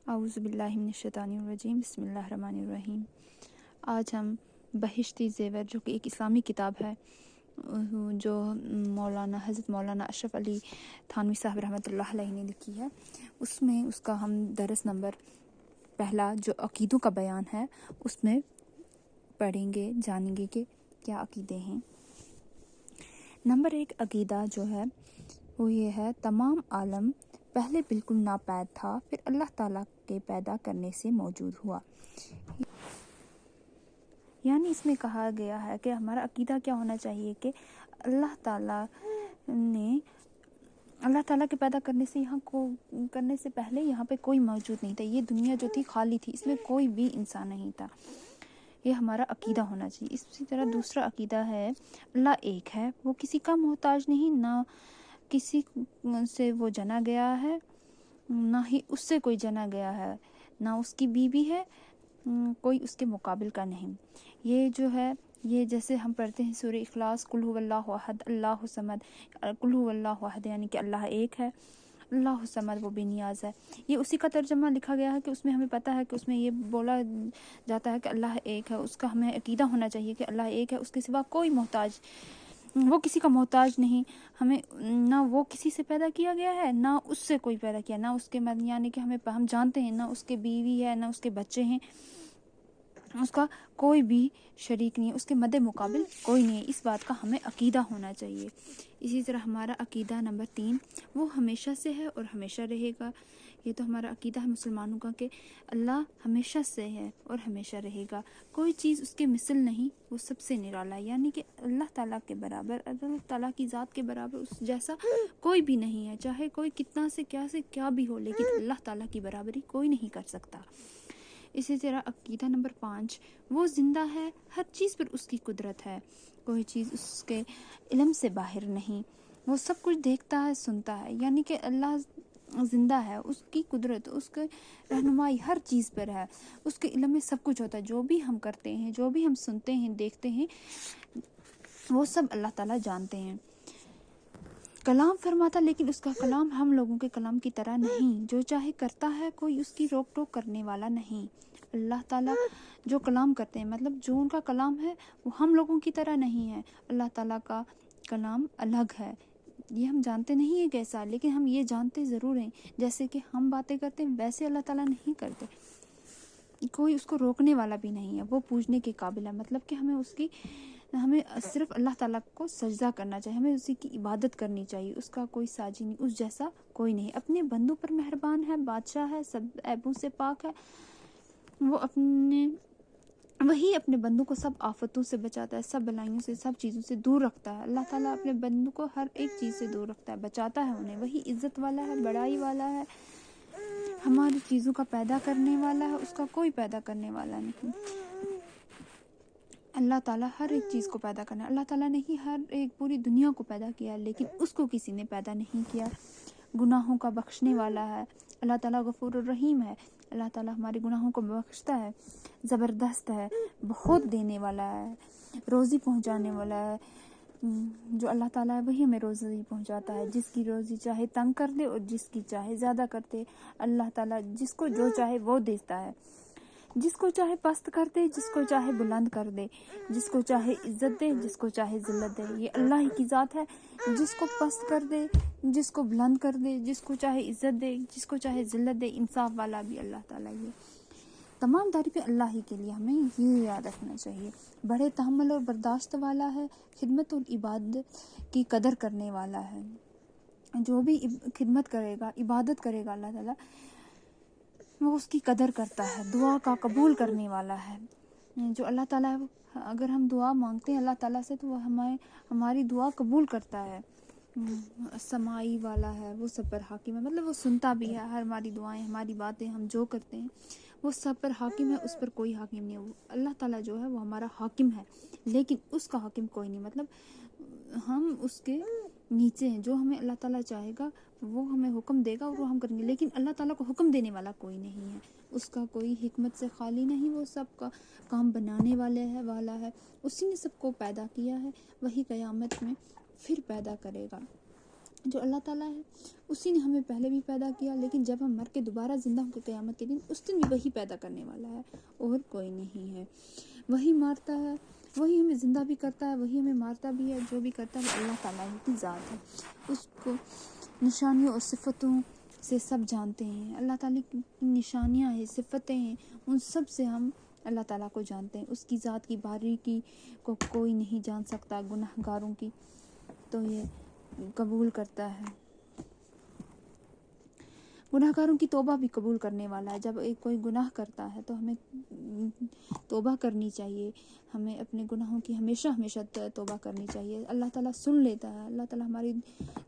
اعوذ باللہ من الشیطان الرجیم، بسم اللہ الرحمن الرحیم۔ آج ہم بہشتی زیور، جو کہ ایک اسلامی کتاب ہے، جو حضرت مولانا اشرف علی تھانوی صاحب رحمۃ اللہ علیہ نے لکھی ہے، اس میں اس کا ہم درس نمبر پہلا جو عقیدوں کا بیان ہے اس میں پڑھیں گے، جانیں گے کہ کیا عقیدے ہیں۔ نمبر 1 عقیدہ جو ہے وہ یہ ہے: تمام عالم پہلے بالکل ناپید تھا، پھر اللہ تعالیٰ کے پیدا کرنے سے موجود ہوا۔ یعنی اس میں کہا گیا ہے کہ ہمارا عقیدہ کیا ہونا چاہیے کہ اللہ تعالیٰ کے پیدا کرنے سے پہلے یہاں پہ کوئی موجود نہیں تھا۔ یہ دنیا جو تھی خالی تھی، اس میں کوئی بھی انسان نہیں تھا۔ یہ ہمارا عقیدہ ہونا چاہیے۔ اسی طرح دوسرا عقیدہ ہے: اللہ ایک ہے، وہ کسی کا محتاج نہیں، نہ کسی سے وہ جنا گیا ہے، نہ ہی اس سے کوئی جنا گیا ہے، نہ اس کی بیوی ہے، کوئی اس کے مقابل کا نہیں۔ یہ جو ہے، یہ جیسے ہم پڑھتے ہیں سورہ اخلاص، قل هو اللہ احد اللہ الصمد، قل هو اللہ احد، یعنی کہ اللہ ایک ہے، اللہ الصمد وہ بے نیاز ہے۔ یہ اسی کا ترجمہ لکھا گیا ہے کہ اس میں ہمیں پتہ ہے کہ اس میں یہ بولا جاتا ہے کہ اللہ ایک ہے۔ اس کا ہمیں عقیدہ ہونا چاہیے کہ اللہ ایک ہے، اس کے سوا کوئی محتاج، وہ کسی کا محتاج نہیں، ہمیں نہ وہ کسی سے پیدا کیا گیا ہے، نہ اس سے کوئی پیدا کیا، نہ اس کے یعنی کہ ہم جانتے ہیں نہ اس کے بیوی ہے، نہ اس کے بچے ہیں، اس کا کوئی بھی شریک نہیں ہے، اس کے مد مقابل کوئی نہیں ہے۔ اس بات کا ہمیں عقیدہ ہونا چاہیے۔ اسی طرح ہمارا عقیدہ نمبر 3: وہ ہمیشہ سے ہے اور ہمیشہ رہے گا۔ یہ تو ہمارا عقیدہ ہے مسلمانوں کا کہ اللہ ہمیشہ سے ہے اور ہمیشہ رہے گا، کوئی چیز اس کے مثل نہیں، وہ سب سے نرالا ہے۔ یعنی کہ اللہ تعالیٰ کے برابر، اللہ تعالیٰ کی ذات کے برابر اس جیسا کوئی بھی نہیں ہے، چاہے کوئی کتنا سے کیا بھی ہو، لیکن اللہ تعالیٰ کی برابری کوئی نہیں کر سکتا۔ اسی طرح عقیدہ نمبر 5: وہ زندہ ہے، ہر چیز پر اس کی قدرت ہے، کوئی چیز اس کے علم سے باہر نہیں، وہ سب کچھ دیکھتا ہے، سنتا ہے۔ یعنی کہ اللہ زندہ ہے، اس کی قدرت، اس کی رہنمائی ہر چیز پر ہے، اس کے علم میں سب کچھ ہوتا ہے۔ جو بھی ہم کرتے ہیں، جو بھی ہم سنتے ہیں، دیکھتے ہیں، وہ سب اللہ تعالیٰ جانتے ہیں۔ کلام فرماتا، لیکن اس کا کلام ہم لوگوں کے کلام کی طرح نہیں، جو چاہے کرتا ہے، کوئی اس کی روک ٹوک کرنے والا نہیں۔ اللہ تعالیٰ جو کلام کرتے ہیں، مطلب جو ان کا کلام ہے وہ ہم لوگوں کی طرح نہیں ہے۔ اللہ تعالیٰ کا کلام الگ ہے، یہ ہم جانتے نہیں ہیں کیسا، لیکن ہم یہ جانتے ضرور ہیں جیسے کہ ہم باتیں کرتے ہیں ویسے اللہ تعالیٰ نہیں کرتے، کوئی اس کو روکنے والا بھی نہیں ہے، وہ پوجنے کے قابل ہے۔ مطلب کہ ہمیں صرف اللہ تعالیٰ کو سجدہ کرنا چاہیے، ہمیں اسی کی عبادت کرنی چاہیے، اس کا کوئی ساجی نہیں، اس جیسا کوئی نہیں۔ اپنے بندوں پر مہربان ہے، بادشاہ ہے، سب عیبوں سے پاک ہے، وہی اپنے بندوں کو سب آفتوں سے بچاتا ہے، سب بلائیوں سے، سب چیزوں سے دور رکھتا ہے۔ اللہ تعالیٰ اپنے بندوں کو ہر ایک چیز سے دور رکھتا ہے، بچاتا ہے انہیں، وہی عزت والا ہے، بڑائی والا ہے، ہماری چیزوں کا پیدا کرنے والا ہے، اس کا کوئی پیدا کرنے والا نہیں۔ اللہ تعالیٰ ہر ایک چیز کو پیدا کرنا ہے، اللہ تعالیٰ نے ہی ہر ایک پوری دنیا کو پیدا کیا، لیکن اس کو کسی نے پیدا نہیں کیا۔ گناہوں کا بخشنے والا ہے، اللہ تعالیٰ غفور الرحیم ہے، اللہ تعالیٰ ہمارے گناہوں کو بخشتا ہے، زبردست ہے، بہت دینے والا ہے، روزی پہنچانے والا ہے۔ جو اللہ تعالیٰ ہے وہی ہمیں روزی پہنچاتا ہے، جس کی روزی چاہے تنگ کر دے اور جس کی چاہے زیادہ کر دے۔ اللہ تعالیٰ جس کو جو چاہے وہ دیتا ہے، جس کو چاہے پست کر دے، جس کو چاہے بلند کر دے، جس کو چاہے عزت دے، جس کو چاہے ذلت دے۔ یہ اللہ ہی کی ذات ہے، جس کو پست کر دے، جس کو بلند کر دے، جس کو چاہے عزت دے، جس کو چاہے ذلت دے۔ انصاف والا بھی اللہ تعالیٰ ہی ہے، تمام تعریفیں اللہ ہی کے لیے، ہمیں یہ یاد رکھنا چاہیے۔ بڑے تحمل اور برداشت والا ہے، خدمت اور عبادت کی قدر کرنے والا ہے۔ جو بھی خدمت کرے گا، عبادت کرے گا اللہ تعالیٰ، وہ اس کی قدر کرتا ہے، دعا کا قبول کرنے والا ہے۔ جو اللہ تعالیٰ ہے، اگر ہم دعا مانگتے ہیں اللہ تعالیٰ سے تو وہ ہماری دعا قبول کرتا ہے۔ سمائی والا ہے، وہ سب پر حاکم ہے، مطلب وہ سنتا بھی ہے، ہماری دعائیں، ہماری باتیں، ہم جو کرتے ہیں وہ سب پر حاکم ہے، اس پر کوئی حاکم نہیں ہے۔ اللہ تعالیٰ جو ہے وہ ہمارا حاکم ہے، لیکن اس کا حاکم کوئی نہیں، مطلب ہم اس کے نیچے ہیں، جو ہمیں اللہ تعالیٰ چاہے گا وہ ہمیں حکم دے گا اور وہ ہم کریں گے، لیکن اللہ تعالیٰ کو حکم دینے والا کوئی نہیں ہے، اس کا کوئی حکمت سے خالی نہیں، وہ سب کا کام بنانے والا ہے، اسی نے سب کو پیدا کیا ہے، وہی قیامت میں پھر پیدا کرے گا۔ جو اللہ تعالیٰ ہے اسی نے ہمیں پہلے بھی پیدا کیا، لیکن جب ہم مر کے دوبارہ زندہ ہوں گے قیامت کے دن، اس دن بھی وہی پیدا کرنے والا ہے اور کوئی نہیں ہے۔ وہی مارتا ہے، وہی ہمیں زندہ بھی کرتا ہے، وہی ہمیں مارتا بھی ہے، جو بھی کرتا ہے اللہ تعالیٰ ہی کی ذات ہے۔ اس کو نشانیوں اور صفتوں سے سب جانتے ہیں، اللہ تعالیٰ کی نشانیاں ہیں، صفتیں ہیں، ان سب سے ہم اللہ تعالیٰ کو جانتے ہیں۔ اس کی ذات کی باریکی کو کوئی نہیں جان سکتا، گناہ گاروں کی تو یہ قبول کرتا ہے، گناہ گاروں کی توبہ بھی قبول کرنے والا ہے۔ جب ایک کوئی گناہ کرتا ہے تو ہمیں توبہ کرنی چاہیے، ہمیں اپنے گناہوں کی ہمیشہ توبہ کرنی چاہیے۔ اللہ تعالیٰ سن لیتا ہے، اللہ تعالیٰ ہماری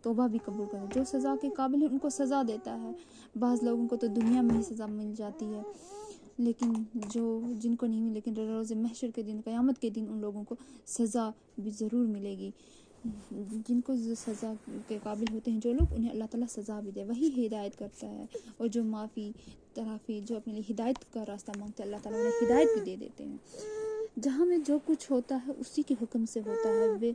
توبہ بھی قبول کرتا ہے۔ جو سزا کے قابل ہیں ان کو سزا دیتا ہے، بعض لوگوں کو تو دنیا میں ہی سزا مل جاتی ہے، لیکن جن کو نہیں ملی، لیکن روز محشر کے دن، قیامت کے دن ان لوگوں کو سزا بھی ضرور ملے گی۔ جن کو سزا کے قابل ہوتے ہیں جو لوگ، انہیں اللہ تعالیٰ سزا بھی دے، وہی ہدایت کرتا ہے، اور جو معافی ترافی جو اپنے لیے ہدایت کا راستہ مانگتے ہیں اللہ تعالیٰ انہیں ہدایت بھی دے دیتے ہیں۔ جہاں میں جو کچھ ہوتا ہے اسی کے حکم سے ہوتا ہے،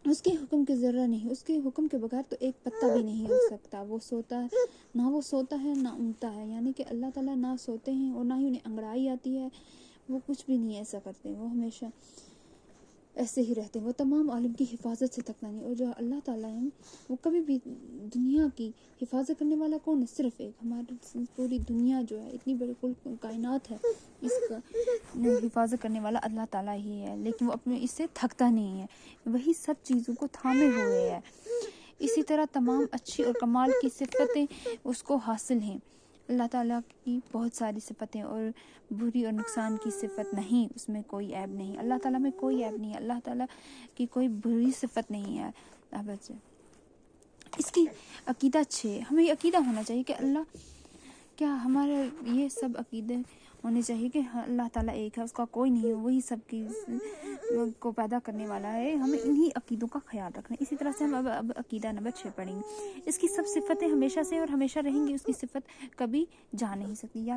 اس کے حکم کے ذرہ نہیں، اس کے حکم کے بغیر تو ایک پتا بھی نہیں ہو سکتا۔ وہ سوتا ہے نہ، وہ سوتا ہے نہ اونگتا ہے، یعنی کہ اللہ تعالیٰ نہ سوتے ہیں اور نہ ہی انہیں انگڑائی آتی ہے، وہ کچھ بھی نہیں ایسا کرتے، وہ ہمیشہ ایسے ہی رہتے ہیں، وہ تمام عالم کی حفاظت سے تھکتا نہیں۔ اور جو اللہ تعالیٰ ہے وہ کبھی بھی، دنیا کی حفاظت کرنے والا کون ہے؟ صرف ایک، ہماری پوری دنیا جو ہے، اتنی بڑی کل کائنات ہے، اس کا حفاظت کرنے والا اللہ تعالیٰ ہی ہے، لیکن وہ اپنے اس سے تھکتا نہیں ہے، وہی سب چیزوں کو تھامے ہوئے ہے۔ اسی طرح تمام اچھی اور کمال کی صفتیں اس کو حاصل ہیں۔ اللہ تعالیٰ کی بہت ساری صفتیں، اور بری اور نقصان کی صفت نہیں، اس میں کوئی عیب نہیں، اللہ تعالیٰ میں کوئی عیب نہیں ہے، اللہ تعالیٰ کی کوئی بری صفت نہیں ہے۔ اب اس کی عقیدہ ہمیں یہ عقیدہ ہونا چاہیے کہ اللہ، کیا ہمارے یہ سب عقیدے ہونے چاہیے کہ اللہ تعالیٰ ایک ہے، اس کا کوئی نہیں ہے، وہی سب کی کو پیدا کرنے والا ہے، ہمیں انہی عقیدوں کا خیال رکھنا ہے۔ اسی طرح سے ہم اب عقیدہ نمبر 6 پڑھیں گے۔ اس کی سب صفتیں ہمیشہ سے اور ہمیشہ رہیں گی، اس کی صفت کبھی جا نہیں سکتی،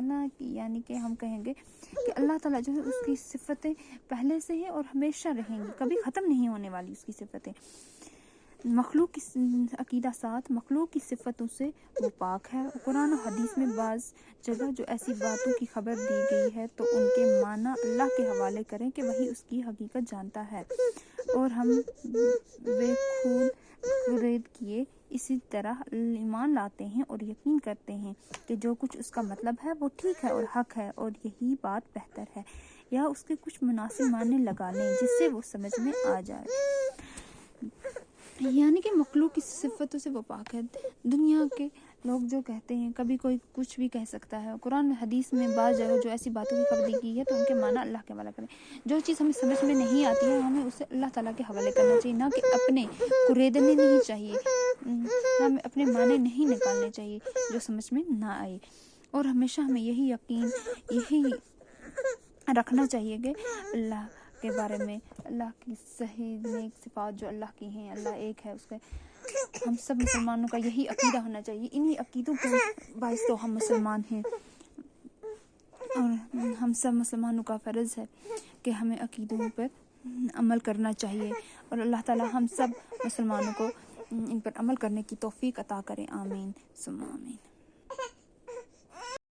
یعنی کہ ہم کہیں گے کہ اللہ تعالیٰ جو ہے اس کی صفتیں پہلے سے ہیں اور ہمیشہ رہیں گی، کبھی ختم نہیں ہونے والی اس کی صفتیں۔ مخلوق کی عقیدہ 7، مخلوق کی صفتوں سے وہ پاک ہے۔ قرآن و حدیث میں بعض جگہ جو ایسی باتوں کی خبر دی گئی ہے تو ان کے معنی اللہ کے حوالے کریں کہ وہی اس کی حقیقت جانتا ہے، اور ہم بے خود کیے اسی طرح ایمان لاتے ہیں اور یقین کرتے ہیں کہ جو کچھ اس کا مطلب ہے وہ ٹھیک ہے اور حق ہے، اور یہی بات بہتر ہے، یا اس کے کچھ مناسب معنی لگا لیں جس سے وہ سمجھ میں آ جائے۔ یعنی کہ مخلوق کی صفتوں سے وہ پاک ہے۔ دنیا کے لوگ جو کہتے ہیں، کبھی کوئی کچھ بھی کہہ سکتا ہے، قرآن حدیث میں بعض جگہ جو ایسی باتوں کی خبر دی گئی ہے تو ان کے معنی اللہ کے حوالے کریں۔ جو چیز ہمیں سمجھ میں نہیں آتی ہے ہمیں اسے اللہ تعالیٰ کے حوالے کرنا چاہیے، نہ کہ اپنے کوریدنے نہیں چاہیے، ہمیں اپنے معنی نہیں نکالنے چاہیے جو سمجھ میں نہ آئے، اور ہمیشہ ہمیں یہی یقین، یہی رکھنا چاہیے کہ اللہ کے بارے میں، اللہ کی صحیح نیک صفات جو اللہ کی ہیں، اللہ ایک ہے، اس کے ہم سب مسلمانوں کا یہی عقیدہ ہونا چاہیے۔ انہی عقیدوں کے باعث تو ہم مسلمان ہیں، اور ہم سب مسلمانوں کا فرض ہے کہ ہمیں عقیدوں پر عمل کرنا چاہیے، اور اللہ تعالی ہم سب مسلمانوں کو ان پر عمل کرنے کی توفیق عطا کریں، آمین ثم آمین۔